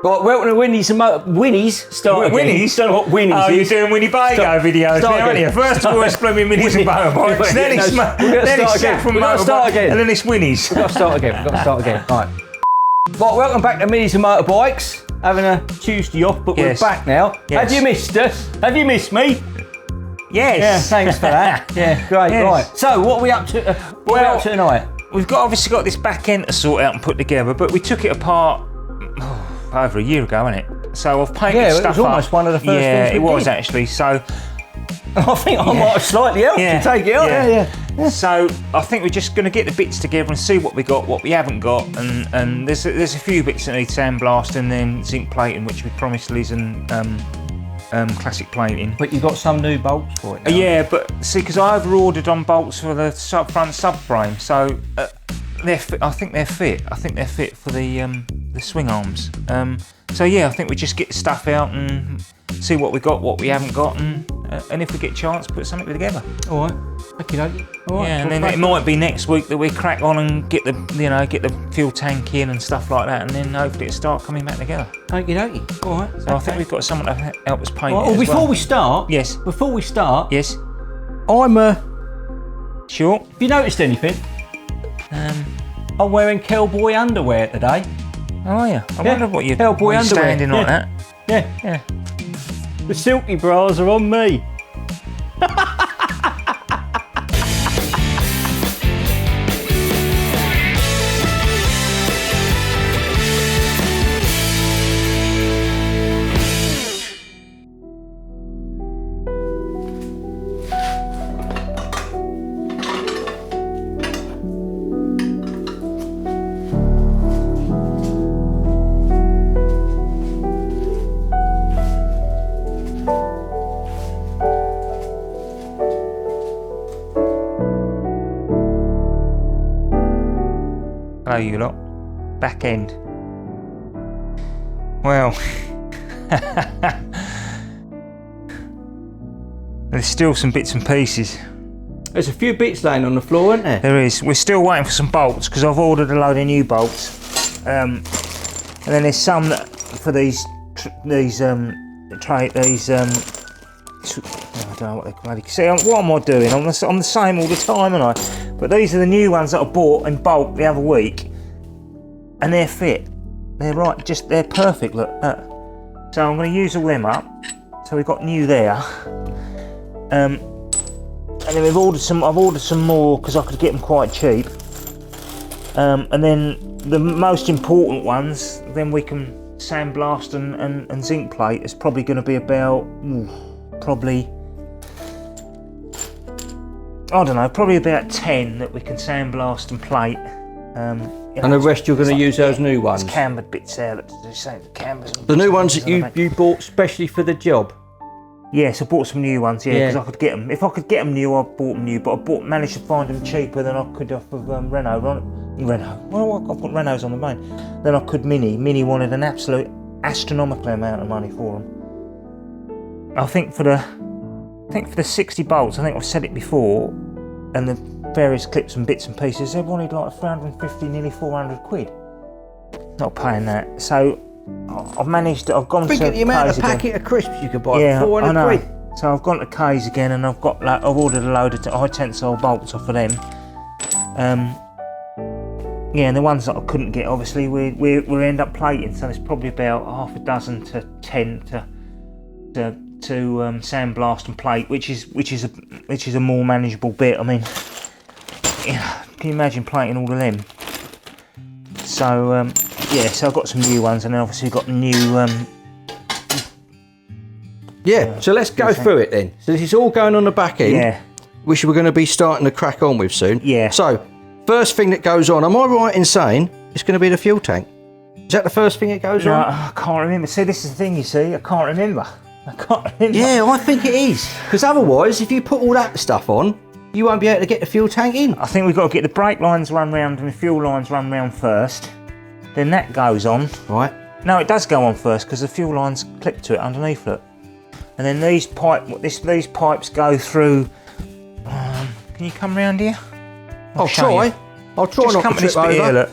Right, welcome to Winnies and Winnies. Start again. Winnies? Don't know what Winnies Oh, is. you're doing Winnie Bago videos now, aren't you? First of all, it's blooming Minis and Motorbikes, then it's Sat from Motorbikes, and then it's Winnies. We've got to start again. Right. Right, welcome back to Minis and Motorbikes. Having a Tuesday off, but we're back now. Yes. Have you missed us? Have you missed me? Yes. Yeah, thanks for that. Yeah, great. Yes. Right. So, what are we up to? What are we up to tonight? We've obviously got this back end to sort out and put together, but we took it apart over a year ago, wasn't it? So I've painted stuff up. Yeah, it was almost one of the first things we Yeah, did. it was actually. So I think I might have slightly helped you take it out. Yeah. So I think we're just going to get the bits together and see what we got, what we haven't got, and there's a few bits that need sandblast and then zinc plating, which we promised Liz and classic plating. But you got some new bolts for it now. Yeah, but see, because I over-ordered on bolts for the front subframe, so I think they're fit. I think they're fit for the swing arms. So yeah, I think we just get the stuff out and see what we got, what we haven't got, and if we get a chance, put something together. All right. Okay. All right. Yeah, and then it might be next week that we crack on and get the fuel tank in and stuff like that, and then hopefully it'll start coming back together. Okie. All right. So I think we've got someone to help us paint it. Well, before we start. Yes. Before we start. Yes. I'm Sure. Have you noticed anything? I'm wearing cowboy underwear today. Oh yeah. I wonder what you're cowboy underwear. Standing like that. Yeah. The silky bras are on me. Hello, you lot. Back end. Well, there's still some bits and pieces. There's a few bits laying on the floor, isn't there? There is. We're still waiting for some bolts because I've ordered a load of new bolts. And then there's some that for these I don't know what they're called. See, what am I doing? I'm the same all the time, aren't I? But these are the new ones that I bought in bulk the other week, and they're fit. They're right, they're perfect. Look. So I'm going to use all them up. So we've got new there, and then I've ordered some more because I could get them quite cheap. And then the most important ones, then we can sandblast and zinc plate. It's probably going to be about probably about 10 that we can sandblast and plate. And the rest you're going to use those new ones? There's cambered bits there that do say the cambers. The new ones that you bought specially for the job? Yes, I bought some new ones, because I could get them. If I could get them new, I bought them new, but managed to find them cheaper than I could off of Renault. Well, I've got Renaults on the main. Then I could Mini. Mini wanted an absolute astronomical amount of money for them. I think for the 60 bolts, I think I've said it before, and the various clips and bits and pieces, they wanted like 350, nearly 400 quid. Not paying that. So I've gone to Think of the amount of packet of crisps you could buy for 400 quid. So I've gone to K's again, and I've ordered a load of high tensile bolts off of them. And the ones that I couldn't get, obviously, we end up plating. So there's probably about half a dozen to 10 to sandblast and plate, which is a more manageable bit. I mean, can you imagine plating all of them? So so I've got some new ones, and then obviously we've got the new. So let's go through it then. So this is all going on the back end, which we're going to be starting to crack on with soon. So first thing that goes on, am I right in saying it's going to be the fuel tank? Is that the first thing that goes on? I can't remember. See, this is the thing, you see, I can't remember. Yeah, I think it is. Because otherwise, if you put all that stuff on, you won't be able to get the fuel tank in. I think we've got to get the brake lines run round and the fuel lines run round first. Then that goes on. Right. No, it does go on first because the fuel lines clip to it underneath it. And then these pipes go through. Can you come round here? I'll try. I'll try Just not come to to this trip bit over. here, look.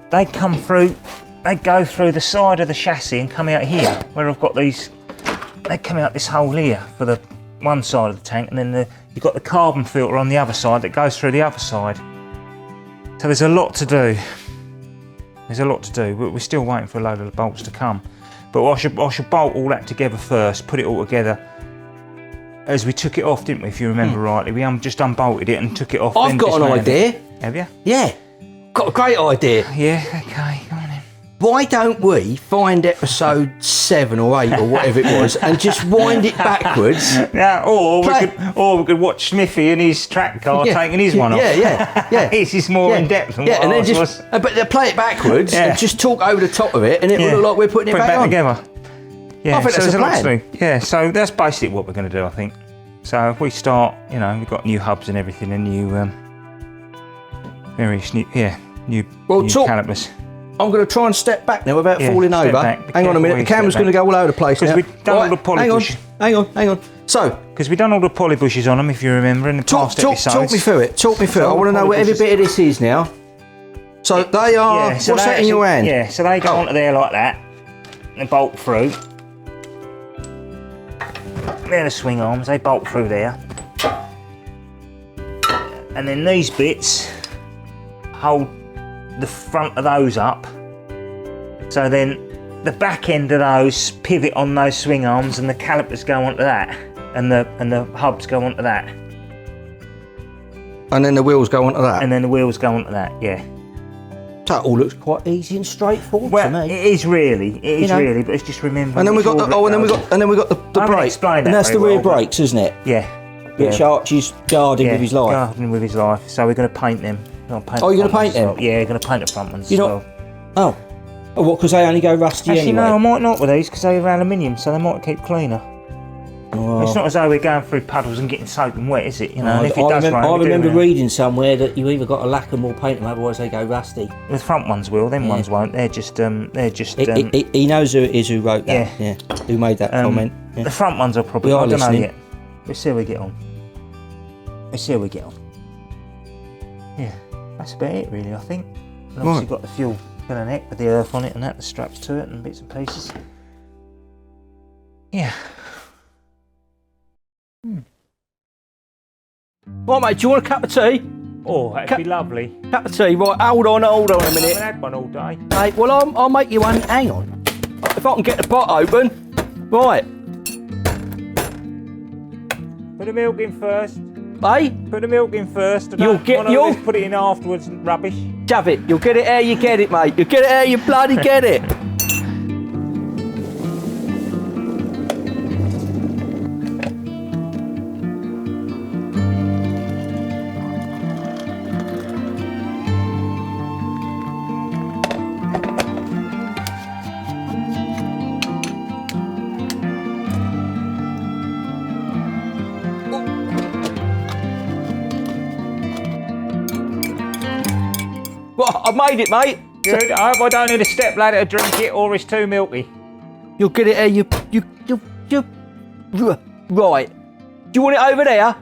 They come through they go through the side of the chassis and come out here, where I've got these. They come out this hole here for the one side of the tank, and then you've got the carbon filter on the other side that goes through the other side. So there's a lot to do. There's a lot to do. We're still waiting for a load of the bolts to come. But I should bolt all that together first, put it all together. As we took it off, didn't we, if you remember rightly? We just unbolted it and took it off. I've got an idea. Have you? Yeah. Got a great idea. Yeah, okay, go on then. Why don't we find episode 7 or 8 or whatever it was and just wind it backwards? Yeah, or we could watch Smithy and his track car taking his one off. Yeah. This is more in depth than what and then ours just, was. But they play it backwards and just talk over the top of it, and it will look like we're putting it back on. Together. Yeah, I think that's a plan. Yeah, so that's basically what we're going to do, I think. So if we start, we've got new hubs and everything, and new various new calipers. I'm going to try and step back now without falling over. Hang on a minute, the camera's going to go all over the place now. We've done all the poly bushes. Hang on. So, because we've done all the poly bushes on them, if you remember, in the past episodes. Talk me through it. I want to know what every bit of this is now. So they are. What's that in your hand? Yeah, so they go onto there like that, and bolt through. They're the swing arms. They bolt through there, and then these bits hold the front of those up, so then the back end of those pivot on those swing arms, and the calipers go onto that, and the hubs go onto that, and then the wheels go onto that, yeah. That all looks quite easy and straightforward to me. It is really, but it's just remembering. And then we got the brake, and that's the rear brakes, isn't it? Yeah. Which Archie's guarding with his life. Guarding with his life. So we're going to paint them. You're going to paint them? Yeah, we're going to paint the front ones as well. Oh, what? Because they only go rusty anyway. No, I might not with these because they're aluminium, so they might keep cleaner. Oh. It's not as though we're going through puddles and getting soaking wet, is it? And if it does rain, I remember reading somewhere that you either got to lack them or paint them, otherwise they go rusty. The front ones will, them ones won't. They're just. He knows who it is who wrote that. Yeah. Who made that comment. Yeah. The front ones are probably. I don't know yet. We'll see how we get on. Yeah, that's about it really, I think. And obviously got the fuel filler neck with the earth on it and that, the straps to it and bits and pieces. Yeah. Right, mate, do you want a cup of tea? Oh, that'd be lovely. Cup of tea, right, hold on a minute. I haven't had one all day. Mate, well, I'll make you one. Hang on. If I can get the pot open. Right. Put the milk in first. Hey? Put the milk in first. You'll put it in afterwards, rubbish. Shove it. You'll get it ere you get it, mate. You'll get it ere you bloody get it. Well, I've made it, mate. Good. I hope I don't need a step ladder to drink it, or it's too milky. You'll get it here. Right. Do you want it over there?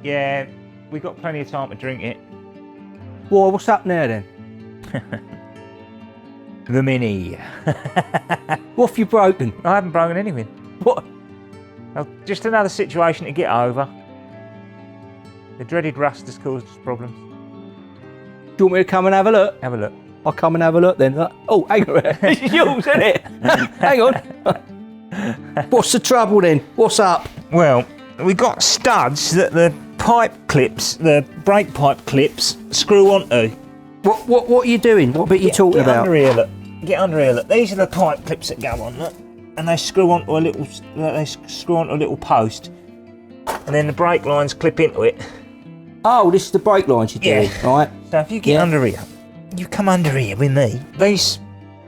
Yeah, we've got plenty of time to drink it. Well, what's up now then? The Mini. What have you broken? I haven't broken anything. What? Oh, just another situation to get over. The dreaded rust has caused us problems. Do you want me to come and have a look? Have a look. I'll come and have a look then. Oh, hang on. This is yours, isn't it? Hang on. What's the trouble then? What's up? Well, we got studs that the pipe clips, the brake pipe clips, screw onto. What are you doing? What bit are you talking about? Under here, look. Get under here, look. These are the pipe clips that go on, look. And they screw onto a little. They screw onto a little post, and then the brake lines clip into it. Oh, this is the brake lines you're doing, right? So if you get under here, you come under here with me. These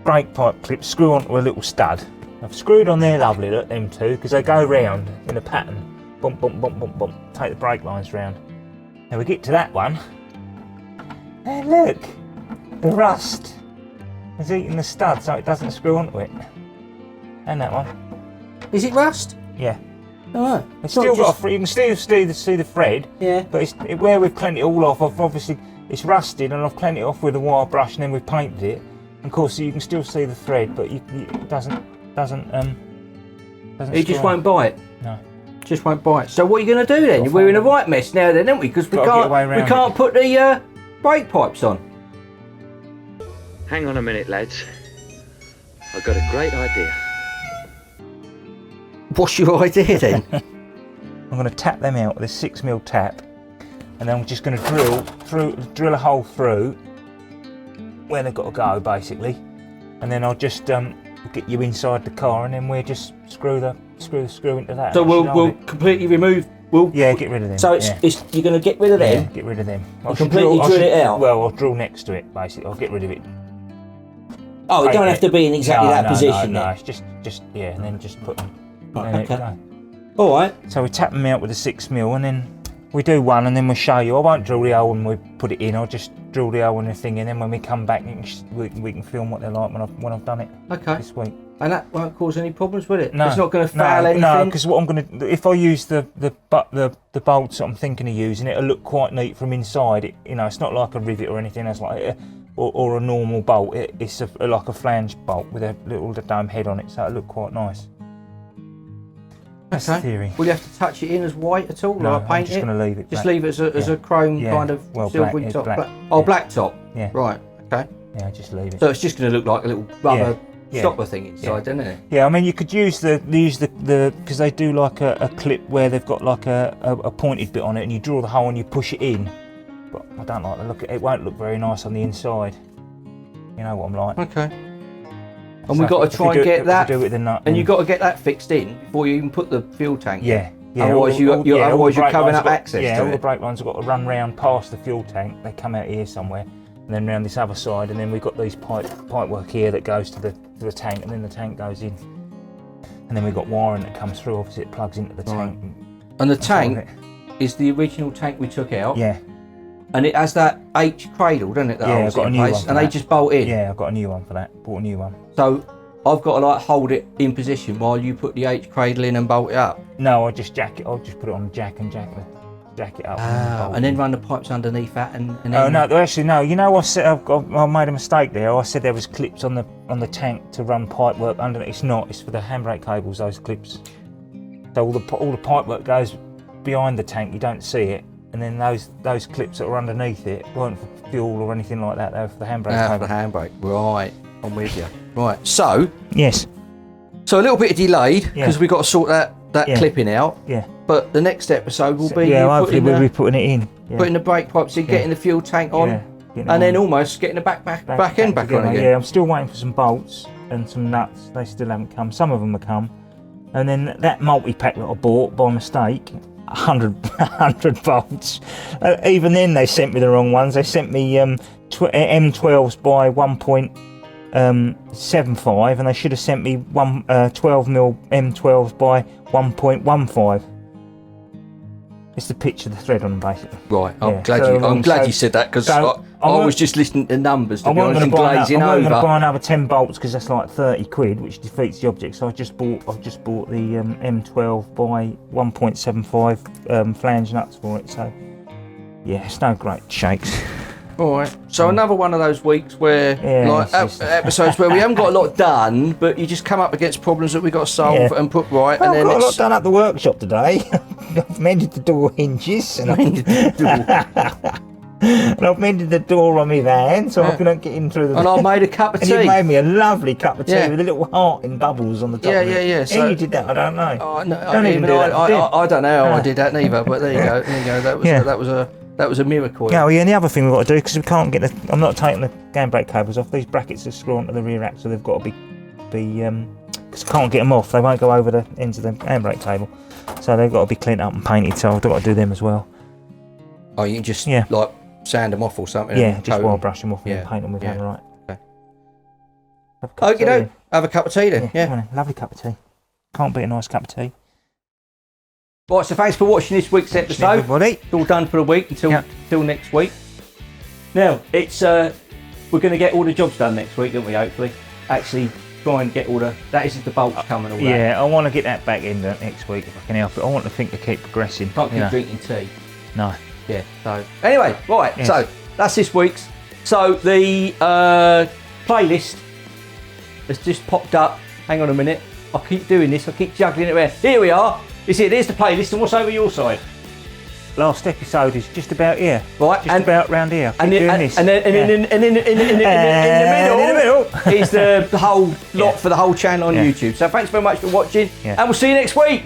brake pipe clips screw onto a little stud. I've screwed on there lovely, look, them two, because they go round in a pattern. Bump, bump, bump, bump, bump. Take the brake lines round. Now we get to that one. And look, the rust is eating the stud so it doesn't screw onto it. And that one. Is it rust? Yeah. Oh, it's still got you can still see the thread. Yeah. But where we've cleaned it all off, obviously it's rusted and I've cleaned it off with a wire brush and then we've painted it. Of course, you can still see the thread, but it doesn't. It just won't bite. No. Just won't bite. So what are you going to do then? We're in a right mess now, then, aren't we? Because we can't put the brake pipes on. Hang on a minute, lads. I've got a great idea. What's your idea then? I'm going to tap them out with a 6mm tap, and then I'm just going to drill a hole through where they've got to go, basically, and then I'll just get you inside the car, and then we'll just screw the screw into that. So we'll completely remove. Get rid of them. So you're going to get rid of them. Yeah, get rid of them. I'll completely drill it out. Well, I'll drill next to it, basically. I'll get rid of it. Oh, it don't have to be in exactly that position. No, it's just and then just put them. Right, okay. All right. So we tap them out with a 6mm, and then we do one, and then we'll show you. I won't drill the hole when we put it in. I'll just drill the hole in the thing, and then when we come back, we can film what they're like when I've done it. Okay. This week. And that won't cause any problems, will it? No. It's not going to foul anything. No, because what I'm going to, if I use the bolts that I'm thinking of using, it'll look quite neat from inside. It's not like a rivet or anything else like it, or a normal bolt. It's like a flange bolt with a little dome head on it, so it'll look quite nice. That's the theory. Will you have to touch it in as white at all? No, or paint I'm just going to leave it. Just leave it as a chrome kind of silvery top. Black top. Yeah. Right. Okay. Yeah, just leave it. So it's just going to look like a little rubber stopper thing inside, doesn't it? Yeah, I mean you could use the because they do like a clip where they've got like a pointed bit on it, and you draw the hole and you push it in. But I don't like the look. It won't look very nice on the inside. You know what I'm like. Okay. And we've got to try and get that. Do it with the nut. And you've got to get that fixed in before you even put the fuel tank. Yeah. Yeah. Otherwise you're covering up access to it. Yeah, all the brake lines have got to run round past the fuel tank. They come out here somewhere, and then round this other side, and then we've got these pipe work here that goes to the tank, and then the tank goes in, and then we've got wiring that comes through. Obviously, it plugs into the tank. And the tank is the original tank we took out. Yeah. And it has that H cradle, doesn't it? I've got a new one. And they just bolt in. Yeah, I've got a new one for that. Bought a new one. So I've got to hold it in position while you put the H cradle in and bolt it up. No, I'll just jack it. I'll just put it on the jack and jack it up. And then run the pipes underneath that and then... Oh no, actually no. You know, I made a mistake there. I said there was clips on the tank to run pipe work underneath. It's not. It's for the handbrake cables. Those clips. So all the pipe work goes behind the tank. You don't see it. And then those clips that are underneath it weren't for fuel or anything like that. They were for the handbrake. For the handbrake. Right. I'm with you. Right. So. Yes. So a little bit delayed because we've got to sort that clipping out. Yeah. But the next episode will be hopefully we'll be putting it in. Yeah. Putting the brake pipes in, getting the fuel tank on, and then almost getting the back end back on again. Yeah, I'm still waiting for some bolts and some nuts. They still haven't come. Some of them have come. And then that multi-pack that I bought by mistake, 100 bolts. Even then they sent me the wrong ones. They sent me M12s by 1.75 and they should have sent me 12mm M12s by 1.15. It's the pitch of the thread on them, basically. Right, I'm glad you said that because I was just listening to numbers to be honest and glazing over. I'm going to buy another 10 bolts because that's like 30 quid, which defeats the object. So I've just bought the M12 by 1.75 flange nuts for it. So yeah, it's no great shakes. All right. So another one of those weeks where, episodes where we haven't got a lot done, but you just come up against problems that we got to solve and put right. Well, and then I've got a lot done at the workshop today. I've mended the door hinges and I've mended the door on my van so I couldn't get in through the. And I made a cup of tea. And you made me a lovely cup of tea with a little heart in bubbles on the top. Yeah. So you did that? I don't know. I don't know how I did that neither. But there you go. That was a miracle. Yeah, and the other thing we've got to do, because we can't get I'm not taking the handbrake cables off. These brackets are screwed onto the rear axle, so they've got to be because I can't get them off. They won't go over the ends of the handbrake cable, so they've got to be cleaned up and painted. So I've got to do them as well. Oh, you can just like sand them off or something. Yeah, just wire brush them off and paint them with right. Okay. Have a cup of tea then. Yeah. Come on, lovely cup of tea. Can't beat a nice cup of tea. Right, so thanks for watching this week's episode. Everybody. It's all done for the week until next week. Now, it's we're going to get all the jobs done next week, don't we, hopefully? Actually, try and get all that is the bolts coming all that. Yeah, I want to get that back in next week if I can help it. I want to think to keep progressing. Can't keep drinking tea. No. Yeah, so... Anyway, right, so that's this week's. So the playlist has just popped up. Hang on a minute. I keep doing this. I keep juggling it around. Here we are. Is it? There's the playlist. And what's over your side? Last episode is just about here. Right. Just about round here. And in the middle is the whole lot for the whole channel on YouTube. So thanks very much for watching. And we'll see you next week.